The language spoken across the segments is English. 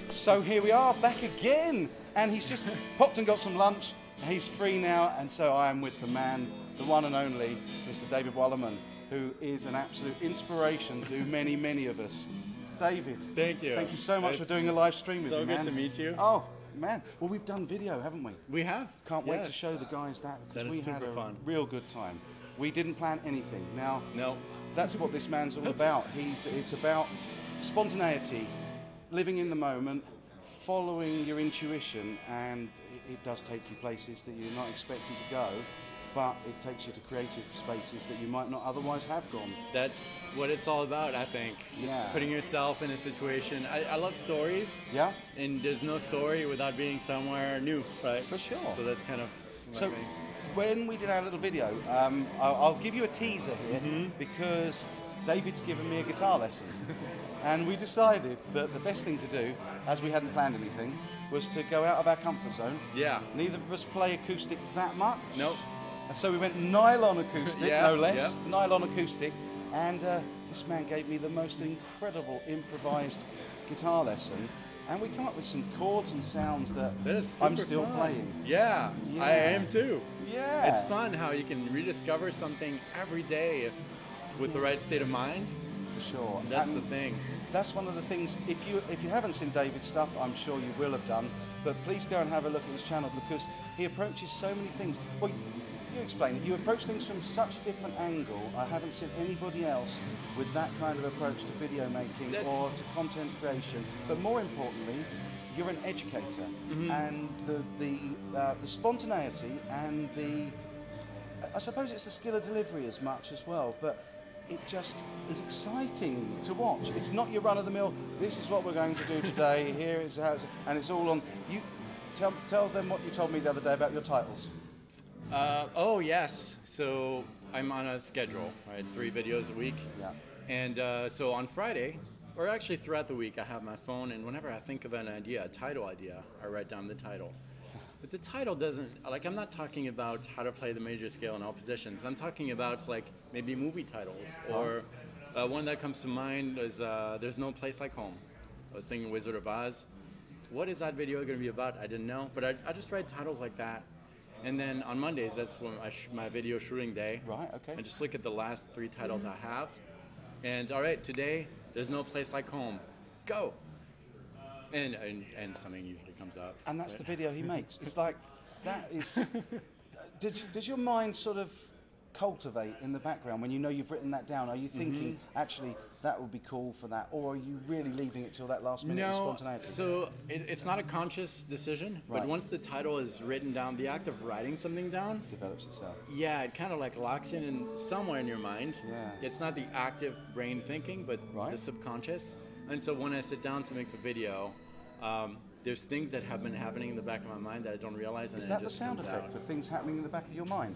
So here we are, back again, and he's just popped and got some lunch. He's free now, and so I am with the man, the one and only, Mr. David Wallerman, who is an absolute inspiration to many, many of us. David. Thank you. Thank you so much for doing a live stream with me, man. So good to meet you. Oh, man. Well, we've done video, haven't we? We have. Can't wait to show the guys that, because That we is had super a fun. real good time. We didn't plan anything. Now, No. that's what this man's all about. It's about spontaneity, living in the moment, following your intuition, and it does take you places that you're not expecting to go, but it takes you to creative spaces that you might not otherwise have gone. That's what it's all about, I think. Just putting yourself in a situation. I love stories. Yeah? And there's no story without being somewhere new, right? For sure. So that's kind of So, thing. when we did our little video, I'll give you a teaser here, because David's given me a guitar lesson. And we decided that the best thing to do, as we hadn't planned anything, was to go out of our comfort zone. Yeah. Neither of us play acoustic that much. Nope. And so we went nylon acoustic, Yeah, no less, nylon acoustic. And this man gave me the most incredible improvised guitar lesson. And we come up with some chords and sounds that is I'm super still fun. playing. Yeah, Yeah. I am too. Yeah. It's fun how you can rediscover something every day with the right state of mind. For sure. That's And the thing. That's one of the things, if you haven't seen David's stuff, I'm sure you will have done, but please go and have a look at his channel, because he approaches so many things. Well, you explain it. You approach things from such a different angle. I haven't seen anybody else with that kind of approach to video making or to content creation. But more importantly, you're an educator, and the spontaneity and I suppose it's the skill of delivery as much as well, but it just is exciting to watch. It's not your run-of-the-mill, this is what we're going to do today, here is how, and it's all on. You tell them what you told me the other day about your titles. Oh yes, so I'm on a schedule, right? 3 videos a week. Yeah. And so on Friday, or actually throughout the week, I have my phone, and whenever I think of an idea, a title idea, I write down the title. But the title doesn't, like, I'm not talking about how to play the major scale in all positions. I'm talking about, like, maybe movie titles, or one that comes to mind is There's No Place Like Home. I was thinking Wizard of Oz. What is that video going to be about? I didn't know, but I just write titles like that. And then on Mondays, that's when my video shooting day. Right, okay. I just look at the last 3 titles I have. And all right, today, There's No Place Like Home. Go! And something usually comes up. And that's the video he makes. It's like, that is... Does your mind sort of cultivate in the background when you know you've written that down? Are you thinking, actually, that would be cool for that? Or are you really leaving it till that last minute of spontaneity? So it's not a conscious decision, but once the title is written down, the act of writing something down Develops itself. Yeah, it kind of like locks in somewhere in your mind. Yeah. It's not the active brain thinking, but the subconscious. And so when I sit down to make the video, there's things that have been happening in the back of my mind that I don't realize. And Is that it the just sound comes effect out. for things happening in the back of your mind?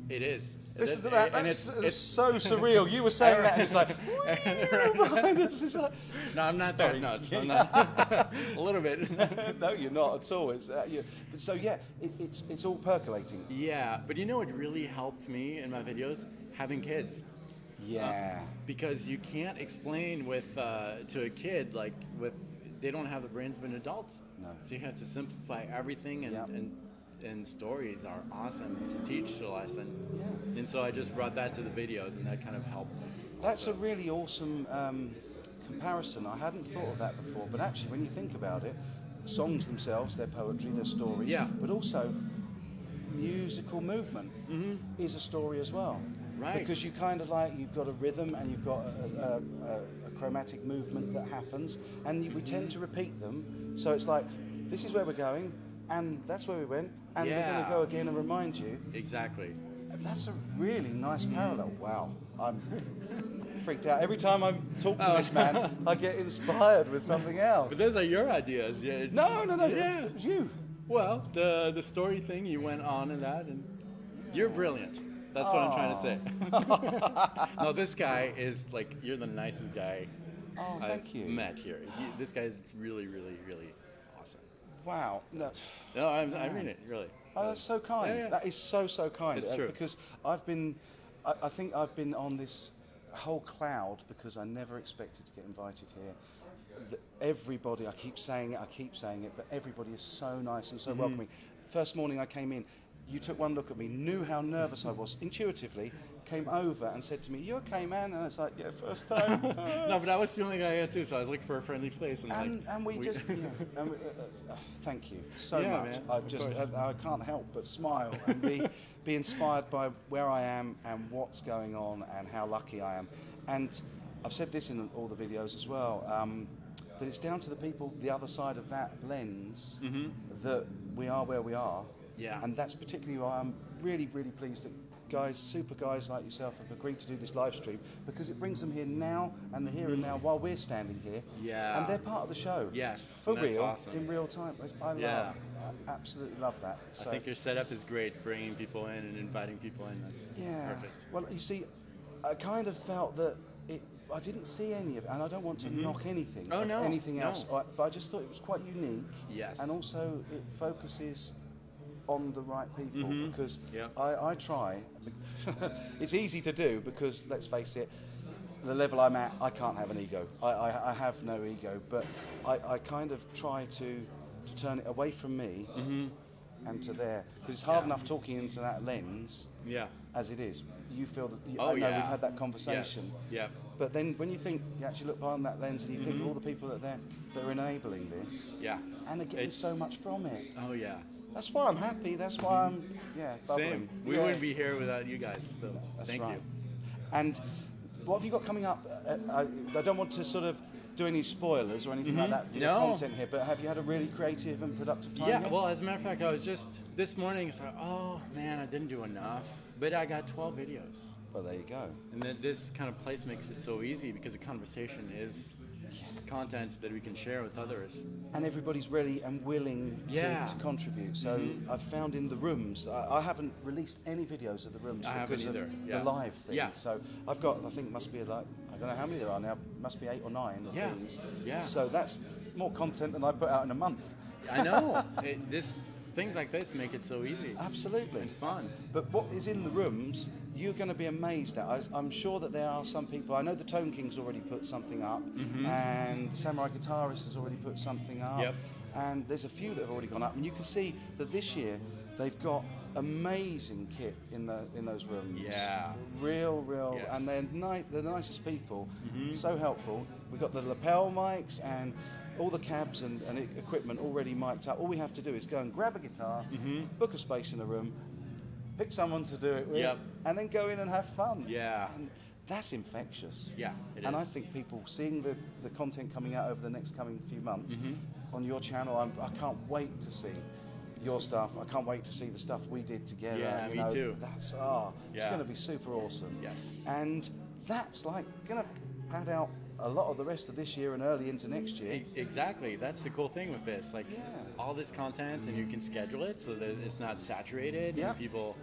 It is. That's It's so surreal. You were saying that, and it's like, behind us. It's like, no, I'm not Sorry. that nuts. I'm not. A little bit. No, you're not at all. It's but so yeah, it's all percolating. Yeah, but you know what really helped me in my videos? Having kids. Yeah. Because you can't explain with to a kid they don't have the brains of an adult. No. So you have to simplify everything, and stories are awesome to teach the lesson. Yeah. And so I just brought that to the videos, and that kind of helped. That's a really awesome comparison. I hadn't thought of that before, but actually, when you think about it, songs themselves, their poetry, their stories, but also musical movement is a story as well. Right. Because you kind of you've got a rhythm and you've got a chromatic movement that happens, and we tend to repeat them. So it's like, this is where we're going, and that's where we went, and we're going to go again and remind you. Exactly. That's a really nice parallel. Wow. I'm freaked out. Every time I talk to this man, I get inspired with something else. But those are your ideas. Yeah. No. Yeah. It was you. Well, the story thing, you went on in that, and you're brilliant. That's what I'm trying to say. No, this guy is you're the nicest guy thank you. met here. This guy is really, really, really awesome. Wow. No, I mean it, really. Oh, that's so kind. Yeah. That is so kind. It's true. Because I think I've been on this whole cloud because I never expected to get invited here. everybody, I keep saying it, but everybody is so nice and so welcoming. First morning I came in, you took one look at me, knew how nervous I was, intuitively came over and said to me, "You okay, man?" And I was like, "Yeah, first time." No, but I was feeling like that too, so I was looking for a friendly place. And we just, thank you so Yeah, much. man, I've just, I can't help but smile and be inspired by where I am and what's going on and how lucky I am. And I've said this in all the videos as well, that it's down to the people the other side of that lens that we are where we are. Yeah. And that's particularly why I'm really, really pleased that guys, super guys like yourself have agreed to do this live stream, because it brings them here now and the here and now while we're standing here. Yeah. And they're part of the show. Yes. For that's real, awesome. in real time. I absolutely love that. So, I think your setup is great, bringing people in and inviting people in. That's perfect. Well, you see, I kind of felt that I didn't see any of it, and I don't want to knock anything, anything else, but I just thought it was quite unique. Yes. And also it focuses on the right people, because Yep. I try. It's easy to do because, let's face it, the level I'm at, I can't have an ego. I have no ego, but I kind of try to turn it away from me and to there, because it's hard enough talking into that lens as it is. You feel that, I know we've had that conversation. Yes. Yeah. But then when you think, you actually look behind that lens and you think of all the people that are enabling this, and are getting so much from it. Oh yeah. That's why I'm happy. That's why I'm bubbling. Same. We wouldn't be here without you guys. So thank you. And what have you got coming up? I don't want to sort of do any spoilers or anything like that for your content here, but have you had a really creative and productive time? Yeah. here? Well, as a matter of fact, I was just this morning. It's like, oh man, I didn't do enough, but I got 12 videos. Well, there you go. And then this kind of place makes it so easy because the conversation is content that we can share with others. And everybody's ready and willing to contribute. So I've found in the rooms, I haven't released any videos of the rooms because of the live thing. Yeah. So I've got, I think must be like, I don't know how many there are now, must be 8 or 9 of these. Yeah. So that's more content than I put out in a month. I know. Things like this make it so easy. Absolutely. And fun. But what is in the rooms, you're going to be amazed at. I'm sure that there are some people, I know the Tone King's already put something up, and the Samurai Guitarist has already put something up, and there's a few that have already gone up, and you can see that this year they've got amazing kit in those rooms. Yeah. Real, Yes. and they're the nicest people, so helpful. We've got the lapel mics and all the cabs and equipment already mic'd up. All we have to do is go and grab a guitar, book a space in a room, pick someone to do it with, and then go in and have fun. Yeah. And that's infectious. Yeah, it and is. I think people seeing the content coming out over the next coming few months on your channel, I can't wait to see your stuff. I can't wait to see the stuff we did together. Yeah, you me too. That's it's going to be super awesome. Yes. And that's like going to pad out a lot of the rest of this year and early into next year. Exactly. That's the cool thing with this. Like all this content, and you can schedule it so that it's not saturated. Yeah. And people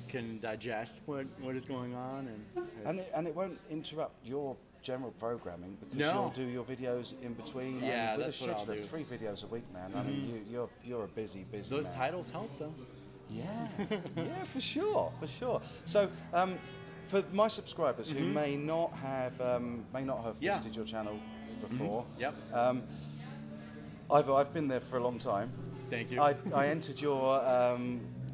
can digest what is going on, and it won't interrupt your general programming because No. you'll do your videos in between. Yeah, and with that's a what I'll schedule do. of 3 videos a week, man. I mean, you're a busy those man. titles help though. Yeah, yeah, for sure. So, for my subscribers who may not have visited your channel before, I've been there for a long time. Thank you. I entered your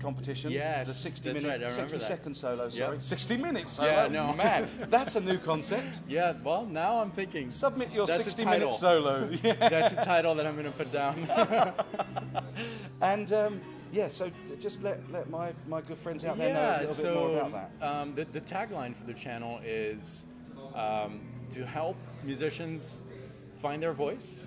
competition. Yes, the 60 that's minute, right, I remember 60 that. second solo. Sorry, Yep. 60 minutes solo. Yeah, no. Man, that's a new concept. Yeah. Well, now I'm thinking. Submit your That's a 60 minute title. solo. Yeah. That's a title that I'm going to put down. And so just let my good friends out there know a little bit more about that. The tagline for the channel is to help musicians find their voice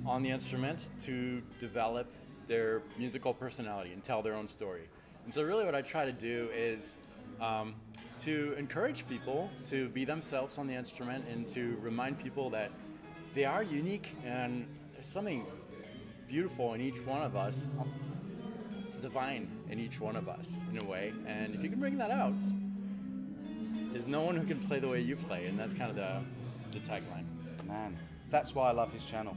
on the instrument to develop their musical personality and tell their own story. And so really what I try to do is to encourage people to be themselves on the instrument and to remind people that they are unique and there's something beautiful in each one of us, divine in each one of us in a way. And if you can bring that out, there's no one who can play the way you play, and that's kind of the tagline. Man, that's why I love his channel.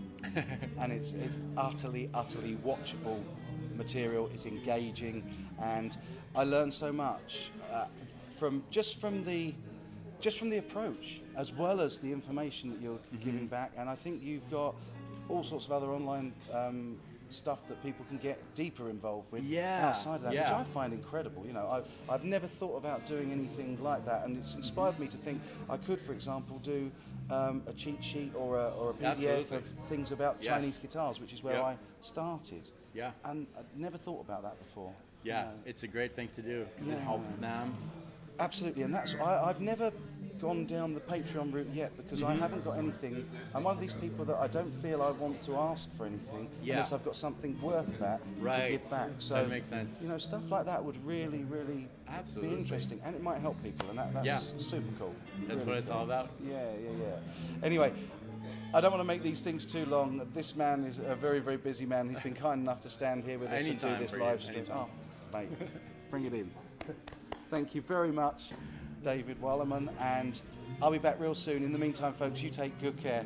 And it's utterly watchable material. It's engaging, and I learn so much from the just from the approach, as well as the information that you're giving back. And I think you've got all sorts of other online stuff that people can get deeper involved with outside of that, which I find incredible. You know, I've never thought about doing anything like that, and it's inspired me to think I could, for example, do a cheat sheet or a PDF of things about Chinese guitars, which is where I started. Yeah. And I'd never thought about that before. Yeah, you know. it's a great thing to do because it helps them. Absolutely, and that's I've never gone down the Patreon route yet because I haven't got anything. I'm one of these people that I don't feel I want to ask for anything unless I've got something worth that to give back. So that makes sense. You know, stuff like that would really, really be interesting, and it might help people, and that's super cool. That's really what it's all about. Yeah. Anyway, I don't want to make these things too long. This man is a very, very busy man. He's been kind enough to stand here with us and do this live stream. Oh, mate, bring it in. Thank you very much, David Walliman, and I'll be back real soon. In the meantime, folks, you take good care.